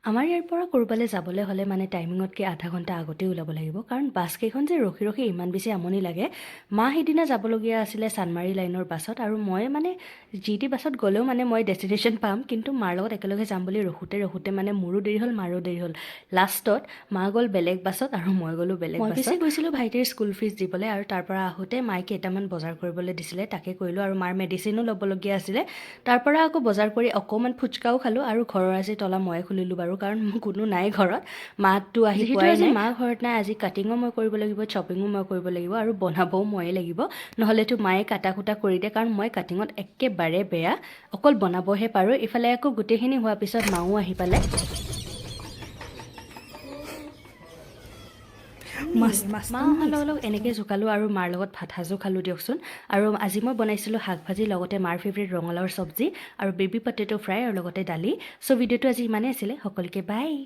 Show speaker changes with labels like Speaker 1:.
Speaker 1: আমাৰ ইয়াৰ পৰা ক'ৰবালৈ যাবলৈ হ'লে মানে টাইমিঙতকৈ আধা ঘণ্টা আগতেই ওলাব লাগিব কাৰণ বাছকেইখন যে ৰখি ৰখি ইমান বেছি আমনি লাগে। মা সেইদিনা যাবলগীয়া আছিলে চানমাৰী লাইনৰ বাছত আৰু মই মানে যি টি বাছত গ'লেও মানে মই ডেষ্টিনেশ্যন পাম, কিন্তু মাৰ লগত একেলগে যাম বুলি ৰখোতে মানে মোৰো দেৰি হ'ল মাৰো দেৰি হ'ল। লাষ্টত মা গ'ল বেলেগ বাছত আৰু মই গ'লোঁ বেলেগ বাছত। মই পিছে গৈছিলোঁ ভাইটিৰ স্কুল ফিজ দিবলৈ আৰু তাৰ পৰা আহোঁতে মায়ে কেইটামান বজাৰ কৰিবলৈ দিছিলে তাকে কৰিলোঁ আৰু মাৰ মেডিচিনো ল'বলগীয়া আছিলে। তাৰ পৰা আকৌ বজাৰ কৰি অকণমান ফুচকাও খালোঁ আৰু ঘৰৰ আজি তলা ময়ে খুলিলোঁ বাৰু কাৰণ মোৰ কোনো নাই ঘৰত। মাতো আহি পোৱাই নাই, মা ঘৰত নাই। আজি কাটিঙো মই কৰিব লাগিব, শ্বপিঙো মই কৰিব লাগিব আৰু বনাবও ময়ে লাগিব, নহ'লেতো মায়ে কাটা কুটা কৰি দিয়ে কাৰণ মই কাটিঙত একেবাৰে বেয়া, অকল বনাবহে পাৰোঁ। ইফালে আকৌ গোটেইখিনি হোৱাৰ পিছত মাও আহি পালে। মা অহাৰ লগ এনেকৈ জোকালোঁ আৰু মাৰ লগত ভাত সাজো খালোঁ দিয়কচোন। আৰু আজি মই বনাইছিলোঁ শাক ভাজি, লগতে মাৰ ফেভৰেট ৰঙালাওৰ চব্জি আৰু বেবী পটেটো ফ্ৰাই আৰু লগতে দালি। চ' ভিডিঅ'টো আজি ইমানেই আছিলে, সকলোকে বাই।